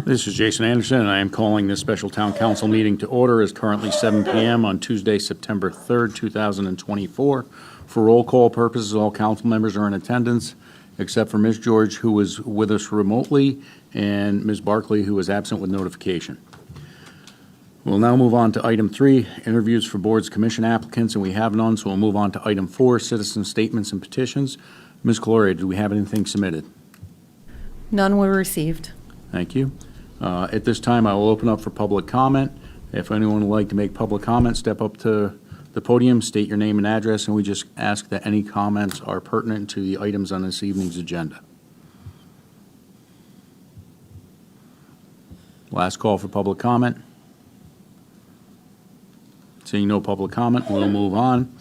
This is Jason Anderson, and I am calling this special town council meeting to order. It's currently 7 p.m. on Tuesday, September 3rd, 2024. For roll call purposes, all council members are in attendance, except for Ms. George, who is with us remotely, and Ms. Barclay, who is absent with notification. We'll now move on to item 3, interviews for boards commission applicants, and we have none, so we'll move on to item 4, citizen statements and petitions. Ms. Caloria, do we have anything submitted? None were received. Thank you. At this time, I will open up for public comment. If anyone would like to make public comment, step up to the podium, state your name and address, and we just ask that any comments are pertinent to the items on this evening's agenda. Last call for public comment. Seeing no public comment, we'll move on.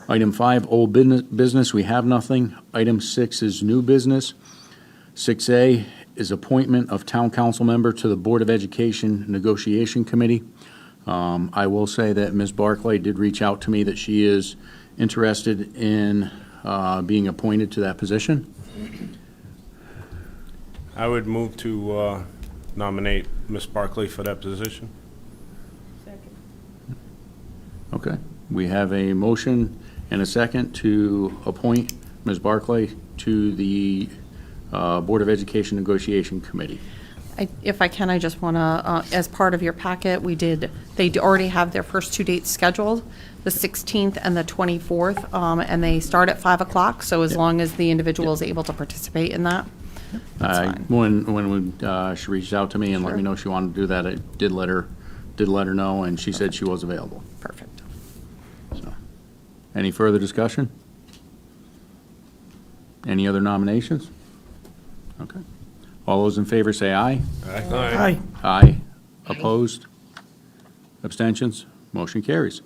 Item 5, old business, we have nothing. Item 6 is new business. 6A is appointment of town council member to the Board of Education Negotiation Committee. I will say that Ms. Barclay did reach out to me that she is interested in being appointed to that position. I would move to nominate Ms. Barclay for that position. Second. Okay. We have a motion and a second to appoint Ms. Barclay to the Board of Education Negotiation Committee. If I can, I just want to, as part of your packet, they already have their first 2 dates scheduled, the 16th and the 24th, and they start at 5 o'clock, so as long as the individual is able to participate in that, that's fine. When she reached out to me and let me know she wanted to do that, I did let her know, and she said she was available. Perfect. So, any further discussion? Any other nominations? Okay. All those in favor say aye. Aye. Aye. Opposed? Abstentions? Motion carries.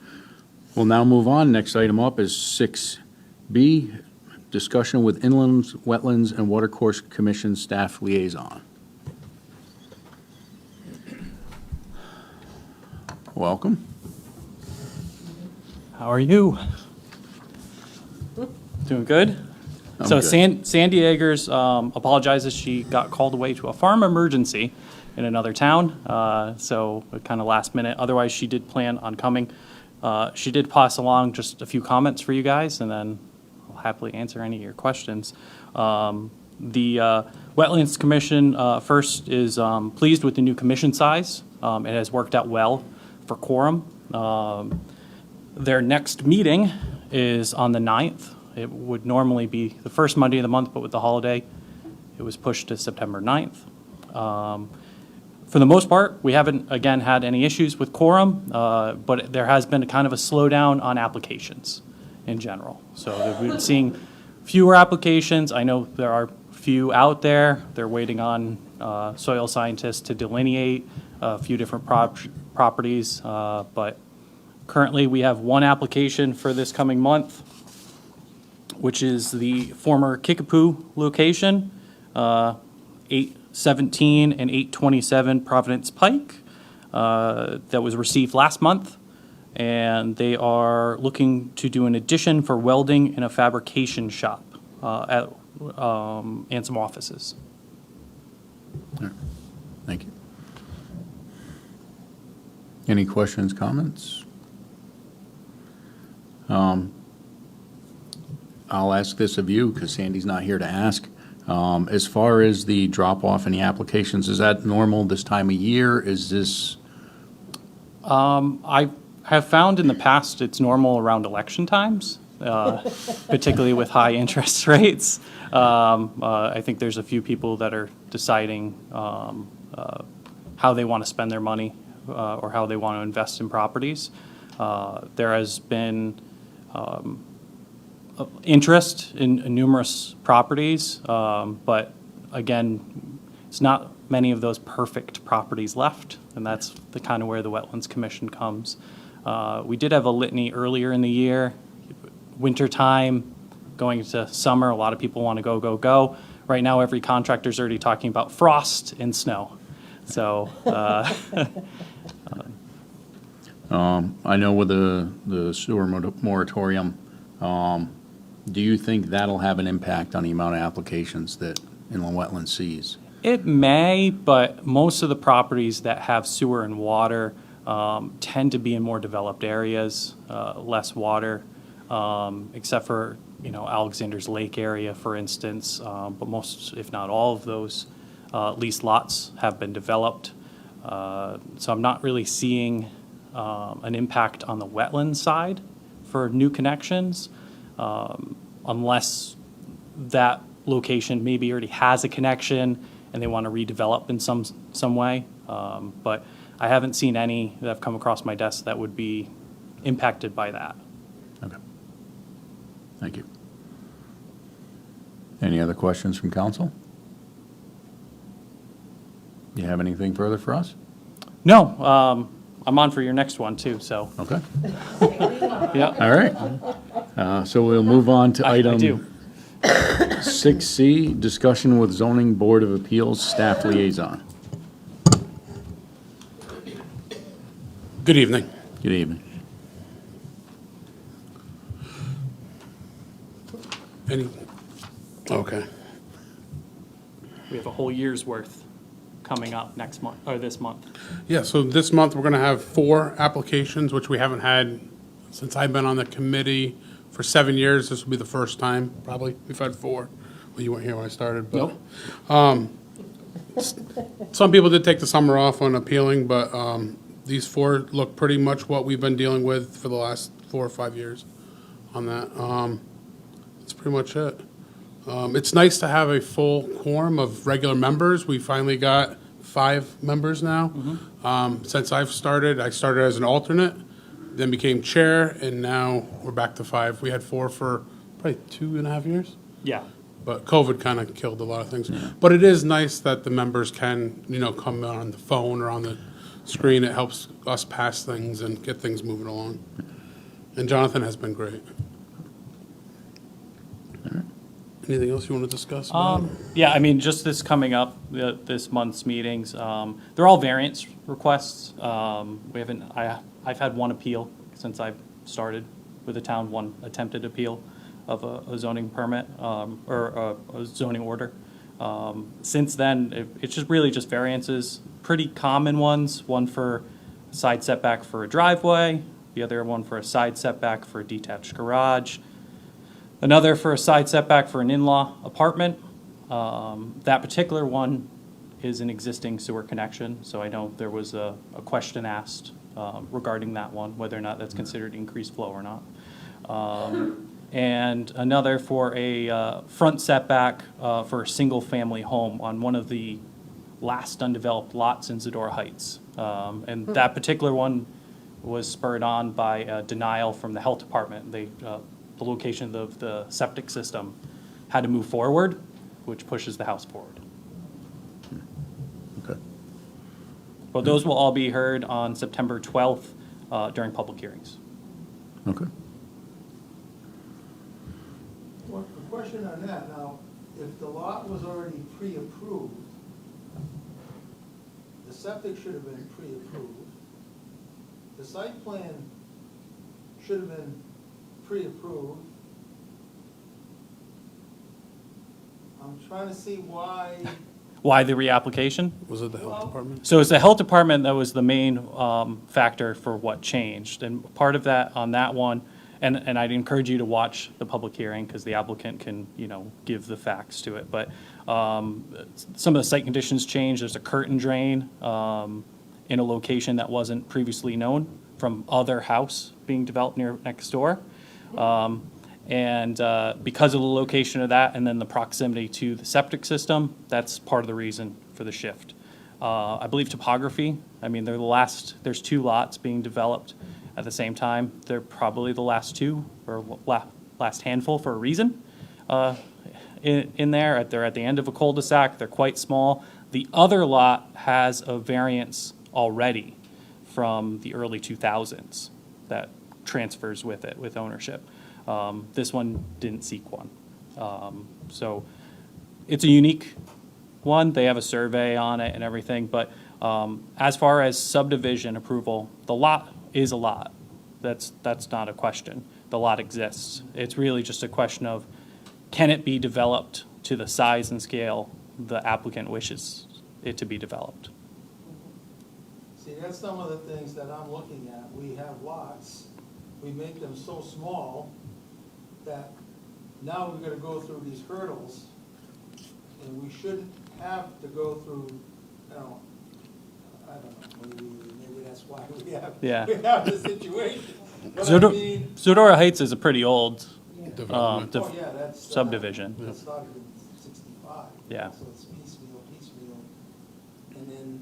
We'll now move on. Next item up is 6B, discussion with Inland Wetlands and Watercourse Commission staff liaison. Welcome. How are you? Doing good? I'm So good. Sandy Eggers apologizes. She got called away to a farm emergency in another town, so kind of last minute. Otherwise, she did plan on coming. She did pass along just a few comments for you guys, and then I'll happily answer any of your questions. The Wetlands Commission first is pleased with the new commission size. It has worked out well for quorum. Their next meeting is on the 9th. It would normally be the first Monday of the month, but with the holiday, it was pushed to September 9th. For the most part, we haven't, again, had any issues with quorum, but there has been a kind of a slowdown on applications in general. So we've been seeing fewer applications. I know there are few out there. They're waiting on soil scientists to delineate a few different properties, but currently we have one application for this coming month, which is the former Kickapoo location, 817 and 827 Providence Pike, that was received last month. And they are looking to do an addition for welding in a fabrication shop and some offices. All right. Thank you. Any questions, comments? I'll ask this of you because Sandy's not here to ask. As far as the drop-off in the applications, is that normal this time of year? Is this? I have found in the past it's normal around election times, particularly with high interest rates. I think there's a few people that are deciding how they want to spend their money or how they want to invest in properties. There has been interest in numerous properties, but again, it's not many of those perfect properties left, and that's the kind of where the Wetlands Commission comes. We did have a litany earlier in the year, winter time, going into summer, a lot of people want to go. Right now, every contractor's already talking about frost and snow. So I know with the sewer moratorium, do you think that'll have an impact on the amount of applications that inland wetlands sees? It may, but most of the properties that have sewer and water tend to be in more developed areas, less water, except for, Alexander's Lake area, for instance. But most, if not all of those leased lots have been developed. So I'm not really seeing an impact on the wetland side for new connections, unless that location maybe already has a connection and they want to redevelop in some way. But I haven't seen any that have come across my desk that would be impacted by that. Okay. Thank you. Any other questions from council? You have anything further for us? No, I'm on for your next one too, so, Okay. yeah. All right. So we'll move on to I item do. 6C, discussion with zoning board of appeals staff liaison. Good evening. Good evening. Okay. We have a whole year's worth coming up next month, or this month. Yeah, so this month, we're going to have 4 applications, which we haven't had since I've been on the committee for 7 years. This will be the first time, probably. We've had 4. Well, you weren't here when I started, but. Some people did take the summer off on appealing, but these 4 look pretty much what we've been dealing with for the last 4 or 5 years on that. That's pretty much it. It's nice to have a full quorum of regular members. We finally got 5 members now. Since I started as an alternate, then became chair, and now we're back to 5. We had 4 for probably 2.5 years. Yeah. But COVID kind of killed a lot of things. But it is nice that the members can, come on the phone or on the screen. It helps us pass things and get things moving along. And Jonathan has been great. Anything else you want to discuss? Yeah, I mean, just this coming up, this month's meetings, they're all variance requests. I've had 1 appeal since I've started with the town, 1 attempted appeal of a zoning permit, or a zoning order. Since then, it's just really just variances, pretty common ones, 1 for side setback for a driveway, the other one for a side setback for a detached garage, another for a side setback for an in-law apartment. That particular one is an existing sewer connection, so I know there was a question asked regarding that one, whether or not that's considered increased flow or not. And another for a front setback for a single-family home on one of the last undeveloped lots in Zadora Heights. And that particular one was spurred on by a denial from the health department. The location of the septic system had to move forward, which pushes the house forward. Okay. But those will all be heard on September 12th during public hearings. Okay. Well, a question on that, now, if the lot was already pre-approved, the septic should have been pre-approved, the site plan should have been pre-approved. I'm trying to see why, Why the reapplication? Was it the health department? So it's the health department that was the main factor for what changed. And part of that on that one, and I'd encourage you to watch the public hearing because the applicant can, give the facts to it. But some of the site conditions changed. There's a curtain drain in a location that wasn't previously known from other house being developed next door. And because of the location of that and then the proximity to the septic system, that's part of the reason for the shift. I believe topography, there's 2 lots being developed at the same time. They're probably the last 2 or last handful for a reason in there. They're at the end of a cul-de-sac. They're quite small. The other lot has a variance already from the early 2000s that transfers with it, with ownership. This one didn't seek one. So it's a unique one. They have a survey on it and everything, but as far as subdivision approval, the lot is a lot. That's not a question. The lot exists. It's really just a question of, can it be developed to the size and scale the applicant wishes it to be developed. See, that's some of the things that I'm looking at. We have lots, we make them so small that now we're gonna go through these hurdles, and we shouldn't have to go through, you know, I don't know, maybe that's why Yeah. we have the situation. But I Zodo- mean, Zodora Heights is a pretty old Development. oh, yeah, that's. subdivision. It started in 65. Yeah. So it's piecemeal. And then,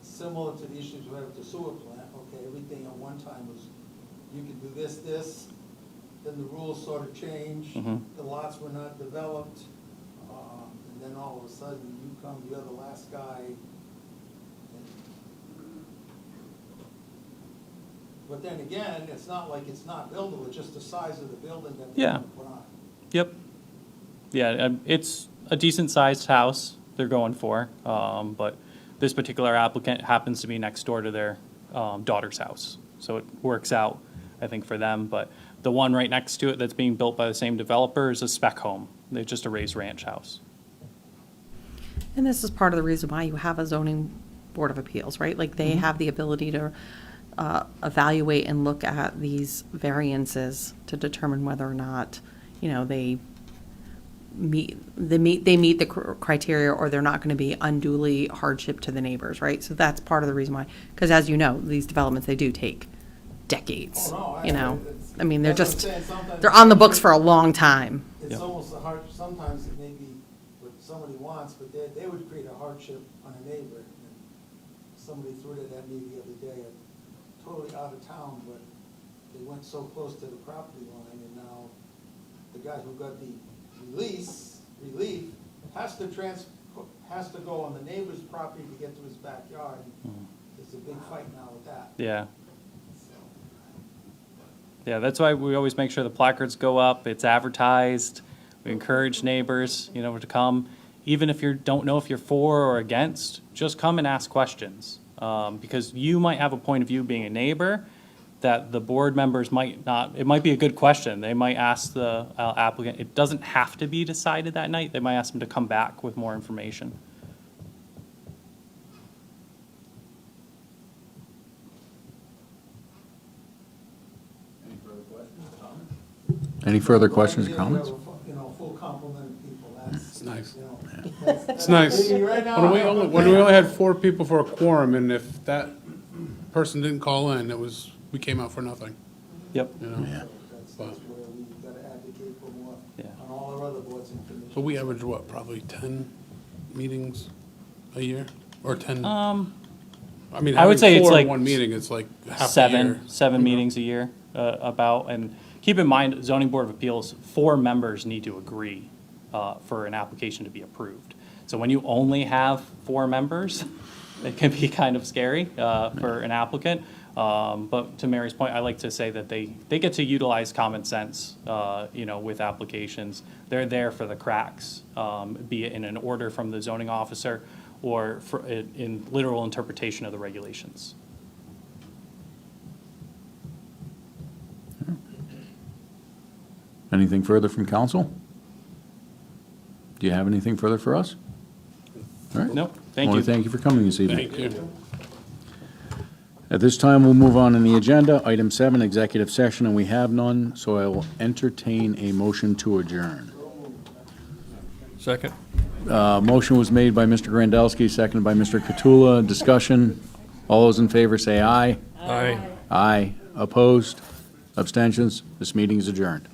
similar to the issues we had with the sewer plant, okay, everything at one time was, you can do this, then the rules sort of changed. Mhm. The lots were not developed, and then all of a sudden, you come, you're the last guy. But then again, it's not like it's not buildable, it's just the size of the building that they're Yeah. gonna put on. Yep. Yeah, it's a decent-sized house they're going for, but this particular applicant happens to be next door to their daughter's house. So it works out, I think, for them. But the one right next to it that's being built by the same developer is a spec home. They're just a raised ranch house. And this is part of the reason why you have a zoning board of appeals, right? Like, they have the ability to evaluate and look at these variances to determine whether or not, you know, they meet the criteria, or they're not going to be unduly hardship to the neighbors, right? So that's part of the reason why, because as you know, these developments, they do take decades, Oh, no, you know? it's- I mean, they're that's what just, I'm saying, sometimes- they're on the books for a long time. It's Yep. almost a hard, sometimes it may be what somebody wants, but they would create a hardship on a neighbor. Somebody threw it at me the other day, totally out of town, but they went so close to the property line, and now the guy who got the relief, has to go on the neighbor's property to get to his backyard. There's a big fight now with that. Yeah. So, Yeah, that's why we always make sure the placards go up, it's advertised, we encourage neighbors, you know, to come. Even if you don't know if you're for or against, just come and ask questions. Because you might have a point of view being a neighbor that the board members might not, it might be a good question. They might ask the applicant, it doesn't have to be decided that night, they might ask them to come back with more information. Any further questions or Yeah, we have comments? a, you know, full complement of people, that's. It's nice. You know, It's nice. Right now, When we only had 4 people for a quorum, and if that person didn't call in, we came out for nothing, Yep. you know? That's where we've got to advocate for more Yeah. on all our other boards and commissions. But we average, what, probably 10 meetings a year? Or 10? I mean, I would say having it's 4 in like one meeting, it's like half a year. seven meetings a year, about, and keep in mind, zoning board of appeals, 4 members need to agree for an application to be approved. So when you only have 4 members, it can be kind of scary for an applicant. But to Mary's point, I like to say that they get to utilize common sense, you know, with applications. They're there for the cracks, be it in an order from the zoning officer or in literal interpretation of the regulations. Anything further from council? Do you have anything further for us? All right. No, thank I you. want to thank you for coming this evening. Thank you. At this time, we'll move on in the agenda. Item 7, executive session, and we have none, so I will entertain a motion to adjourn. Second. Motion was made by Mr. Grandelsky, seconded by Mr. Catula. Discussion. All those in favor say aye. Aye. Aye. Opposed? Abstentions? This meeting is adjourned.